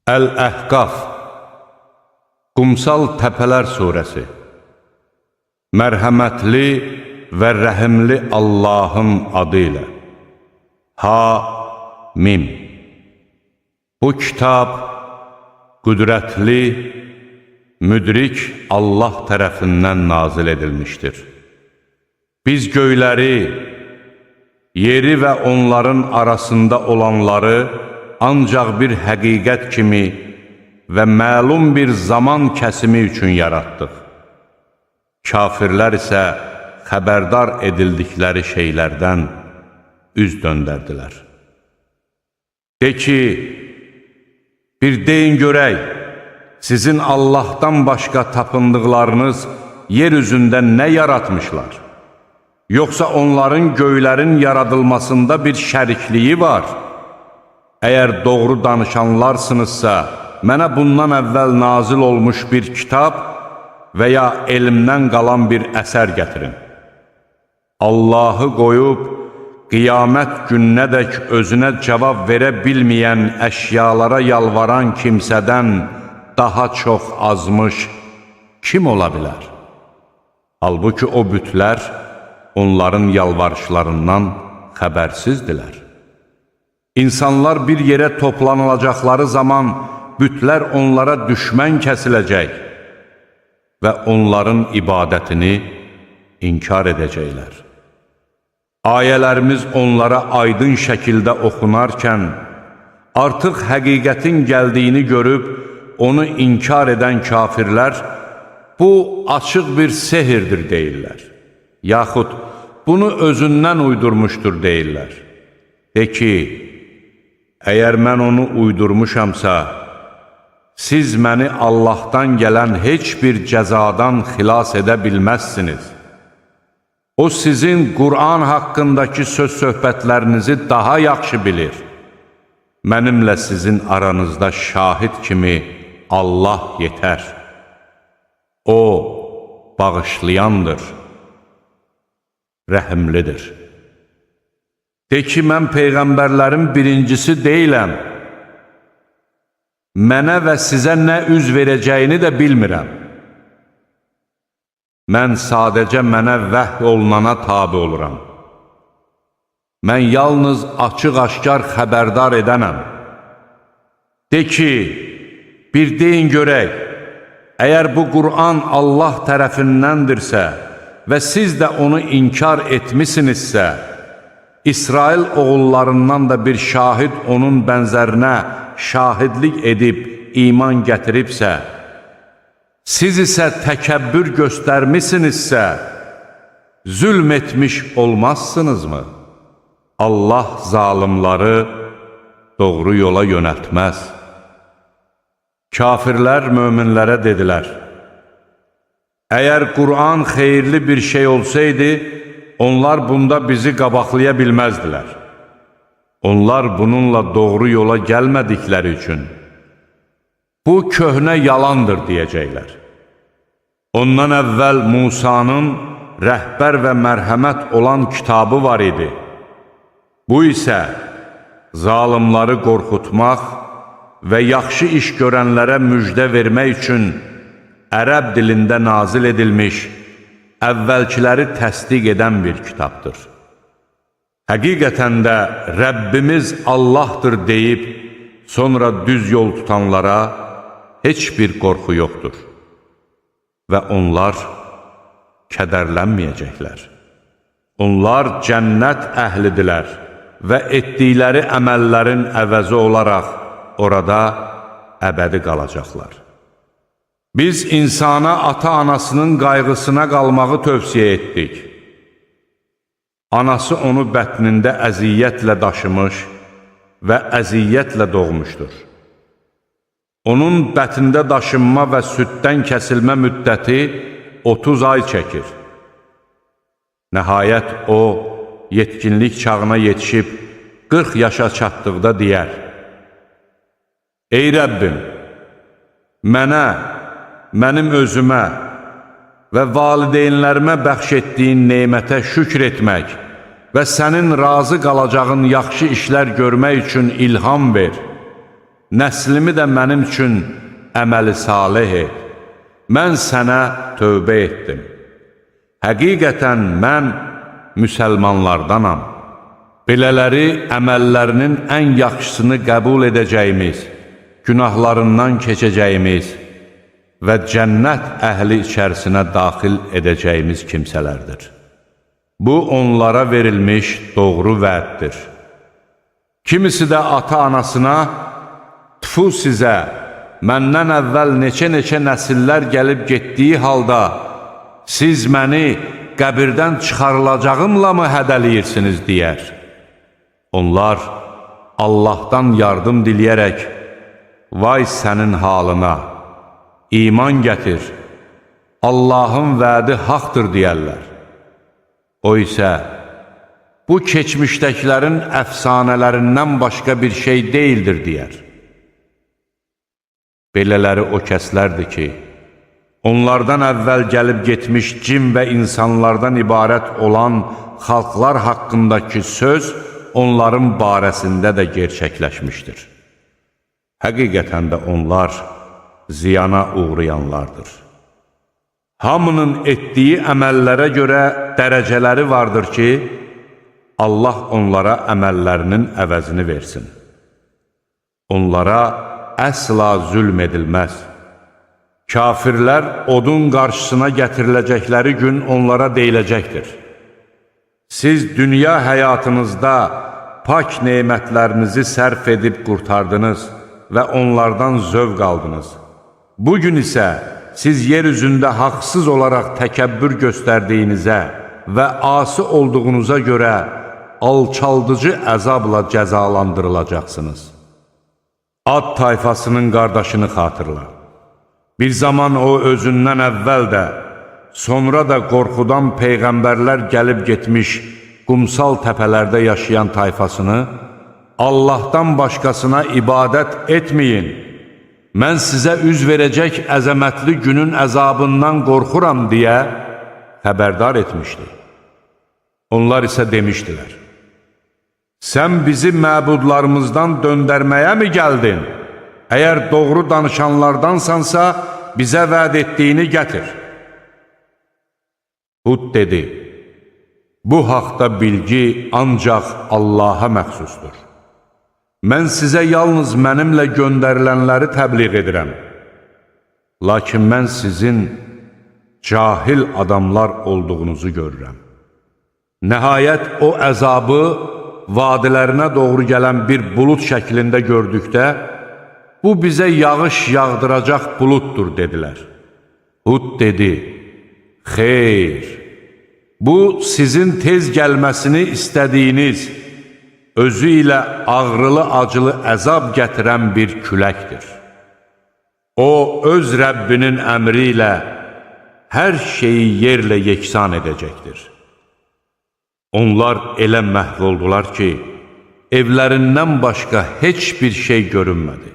Əl-Əhqaf Qumsal Təpələr Surəsi Mərhəmətli və rəhimli Allahın adı ilə Ha-Mim Bu kitab qüdrətli, müdrik Allah tərəfindən nazil edilmişdir. Biz göyləri, yeri və onların arasında olanları ancaq bir həqiqət kimi və məlum bir zaman kəsimi üçün yaratdıq. Kafirlər isə xəbərdar edildikləri şeylərdən üz döndərdilər. De ki, bir deyin görək, sizin Allahdan başqa tapındıqlarınız yer üzündə nə yaratmışlar? Yoxsa onların göylərin yaradılmasında bir şərikliyi var? Əgər doğru danışanlarsınızsa, mənə bundan əvvəl nazil olmuş bir kitab və ya elmdən qalan bir əsər gətirin. Allahı qoyub, qiyamət gününədək özünə cavab verə bilməyən əşyalara yalvaran kimsədən daha çox azmış kim ola bilər? Halbuki o bütlər onların yalvarışlarından xəbərsizdilər. İnsanlar bir yerə toplanılacaqları zaman bütlər onlara düşmən kəsiləcək və onların ibadətini inkar edəcəklər. Ayələrimiz onlara aydın şəkildə oxunarkən, artıq həqiqətin gəldiyini görüb, onu inkar edən kafirlər, bu açıq bir sehirdir deyirlər. Yaxud, bunu özündən uydurmuşdur deyirlər. De ki, əgər mən onu uydurmuşamsa, siz məni Allahdan gələn heç bir cəzadan xilas edə bilməzsiniz. O sizin Qur'an haqqındakı söz-söhbətlərinizi daha yaxşı bilir. Mənimlə sizin aranızda şahid kimi Allah yetər. O, bağışlayandır, rəhimlidir. De ki, mən peyğəmbərlərin birincisi deyiləm. Mənə və sizə nə üz verəcəyini də bilmirəm. Mən sadəcə mənə vəhy olunana tabi oluram. Mən yalnız açıq-aşkar xəbərdar edənəm. De ki, bir deyin görək, əgər bu Qur'an Allah tərəfindəndirsə və siz də onu inkar etmisinizsə, İsrail oğullarından da bir şahid onun bənzərinə şahidlik edib iman gətiribsə, siz isə təkəbbür göstərmisinizsə, zülm etmiş olmazsınızmı? Allah zalimları doğru yola yönəltməz. Kafirlər möminlərə dedilər, əgər Qur'an xeyirli bir şey olsaydı, onlar bunda bizi qabaqlaya bilməzdilər. Onlar bununla doğru yola gəlmədikləri üçün, bu köhnə yalandır deyəcəklər. Ondan əvvəl Musanın rəhbər və mərhəmət olan kitabı var idi. Bu isə zalimları qorxutmaq və yaxşı iş görənlərə müjdə vermək üçün ərəb dilində nazil edilmiş, əvvəlkiləri təsdiq edən bir kitabdır. Həqiqətən də Rəbbimiz Allahdır deyib, sonra düz yol tutanlara heç bir qorxu yoxdur və onlar kədərlənməyəcəklər. Onlar cənnət əhlidirlər və etdikləri əməllərin əvəzi olaraq orada əbədi qalacaqlar. Biz insana ata-anasının qayğısına qalmağı tövsiyə etdik. Anası onu bətnində əziyyətlə daşımış və əziyyətlə doğmuşdur. Onun bətnində daşınma və süddən kəsilmə müddəti 30 ay çəkir. Nəhayət o, yetkinlik çağına yetişib 40 yaşa çatdıqda deyər: Ey Rəbbim, mənə, mənim özümə və valideynlərimə bəxş etdiyin nemətə şükr etmək və sənin razı qalacağın yaxşı işlər görmək üçün ilham ver. nəslimi də mənim üçün əməli salih et. Mən sənə tövbə etdim. Həqiqətən mən müsəlmanlardanam. Belələri əməllərinin ən yaxşısını qəbul edəcəyimiz, günahlarından keçəcəyimiz və cənnət əhli içərisinə daxil edəcəyimiz kimsələrdir. Bu, onlara verilmiş doğru vəddir. Kimisi də ata-anasına, tüfu sizə, məndən əvvəl neçə-neçə nəsillər gəlib getdiyi halda, siz məni qəbirdən çıxarılacağımla mı hədəliyirsiniz, deyər. Onlar Allahdan yardım diləyərək, vay sənin halına, iman gətir, Allahın vədi haqdır deyərlər. O isə, bu keçmişdəkilərin əfsanələrindən başqa bir şey deyildir, deyər. Belələri o kəslərdir ki, onlardan əvvəl gəlib getmiş cin və insanlardan ibarət olan xalqlar haqqındakı söz onların barəsində də gerçəkləşmişdir. Həqiqətən də onlar ziyana uğrayanlardır. Hamının etdiyi əməllərə görə dərəcələri vardır ki, Allah onlara əməllərinin əvəzini versin. Onlara əsla zülm edilməz. Kafirlər odun qarşısına gətiriləcəkləri gün onlara deyiləcəkdir. Siz dünya həyatınızda pak nemətlərinizi sərf edib qurtardınız və onlardan zövq aldınız. Bugün isə siz yer üzündə haqsız olaraq təkəbbür göstərdiyinizə və asi olduğunuza görə alçaldıcı əzabla cəzalandırılacaqsınız. Ad tayfasının qardaşını xatırla. Bir zaman o özündən əvvəl də, sonra da qorxudan peyğəmbərlər gəlib getmiş qumsal təpələrdə yaşayan tayfasını Allahdan başqasına ibadət etməyin. Mən sizə üz verəcək əzəmətli günün əzabından qorxuram deyə xəbərdar etmişdi. Onlar isə demişdilər, sən bizi məbudlarımızdan döndərməyə mi gəldin? Əgər doğru danışanlardansansa, bizə vəd etdiyini gətir. Hud dedi, bu haqda bilgi ancaq Allaha məxsusdur. Mən sizə yalnız mənimlə göndərilənləri təbliğ edirəm. Lakin mən sizin cahil adamlar olduğunuzu görürəm. Nəhayət o əzabı vadilərinə doğru gələn bir bulud şəklində gördükdə, bu bizə yağış yağdıracaq buluddur, dedilər. Hud dedi, xeyr, bu sizin tez gəlməsini istədiyiniz, özü ilə ağrılı-acılı əzab gətirən bir küləkdir. O, öz Rəbbinin əmri ilə hər şeyi yerlə yeksan edəcəkdir. Onlar elə məhv oldular ki, evlərindən başqa heç bir şey görünmədi.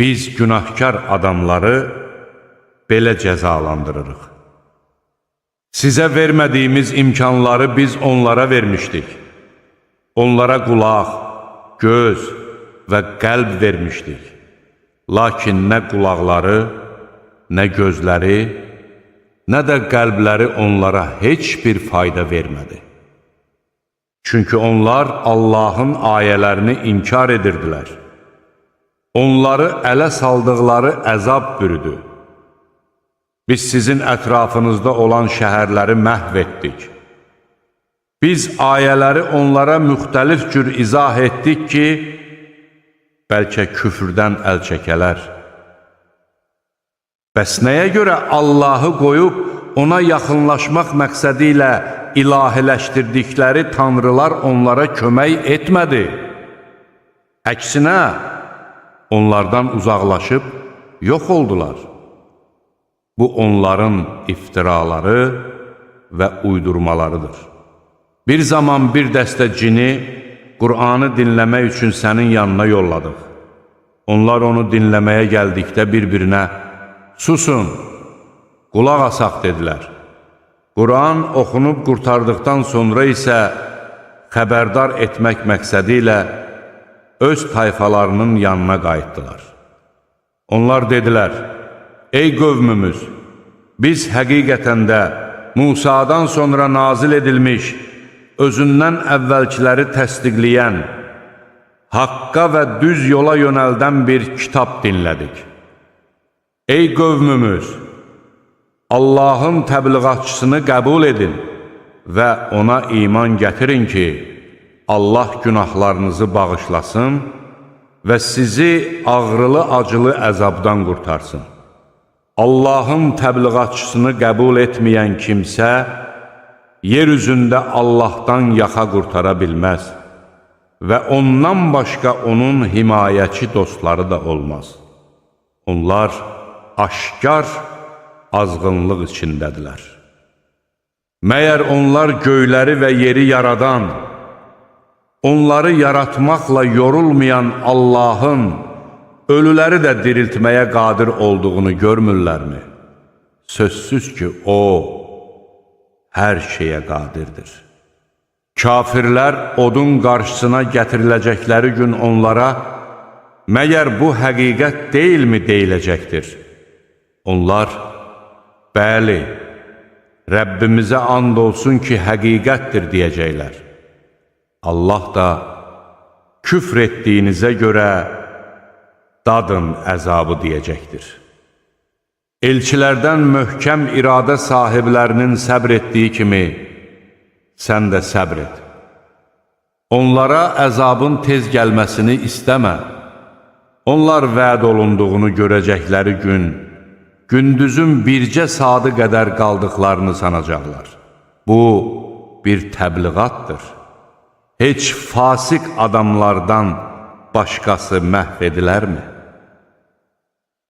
Biz günahkar adamları belə cəzalandırırıq. Sizə vermədiyimiz imkanları biz onlara vermişdik. Onlara qulaq, göz və qəlb vermişdik. Lakin nə qulaqları, nə gözləri, nə də qəlbləri onlara heç bir fayda vermədi. Çünki onlar Allahın ayələrini inkar edirdilər. Onları ələ saldıqları əzab bürüdü. Biz sizin ətrafınızda olan şəhərləri məhv etdik. Biz ayələri onlara müxtəlif cür izah etdik ki, bəlkə küfrdən əl çəkələr. Bəs nəyə görə Allahı qoyub ona yaxınlaşmaq məqsədi ilə ilahiləşdirdikləri tanrılar onlara kömək etmədi? Əksinə, onlardan uzaqlaşıb yox oldular. Bu onların iftiraları və uydurmalarıdır. Bir zaman bir dəstə cini Qur'anı dinləmək üçün sənin yanına yolladıq. Onlar onu dinləməyə gəldikdə bir-birinə susun, qulaq asaq dedilər. Qur'an oxunub qurtardıqdan sonra isə xəbərdar etmək məqsədi ilə öz tayfalarının yanına qayıtdılar. Onlar dedilər, ey qövmümüz, biz həqiqətən də Musadan sonra nazil edilmiş, özündən əvvəlkiləri təsdiqləyən, haqqa və düz yola yönəldən bir kitab dinlədik. Ey qövmümüz, Allahın təbliğatçısını qəbul edin və ona iman gətirin ki, Allah günahlarınızı bağışlasın və sizi ağrılı-acılı əzabdan qurtarsın. Allahın təbliğatçısını qəbul etməyən kimsə, yer üzündə Allahdan yaxa qurtara bilməz və ondan başqa onun himayəçi dostları da olmaz. Onlar aşkar azğınlıq içindədirlər. Məyər onlar göyləri və yeri yaradan, onları yaratmaqla yorulmayan Allahın ölüləri də diriltməyə qadir olduğunu görmürlərmi? Sözsüz ki, O hər şeyə qadirdir. Kafirlər odun qarşısına gətiriləcəkləri gün onlara, məyər bu həqiqət deyilmi deyiləcəkdir? Onlar, bəli, Rəbbimizə and olsun ki, həqiqətdir deyəcəklər. Allah da küfr etdiyinizə görə dadın əzabı deyəcəkdir. Elçilərdən möhkəm iradə sahiblərinin səbr etdiyi kimi, sən də səbr et. Onlara əzabın tez gəlməsini istəmə. Onlar vəd olunduğunu görəcəkləri gün, gündüzün bircə saatı qədər qaldıqlarını sanacaqlar. Bu, bir təbliğatdır. Heç fasik adamlardan başqası məhv edilərmi?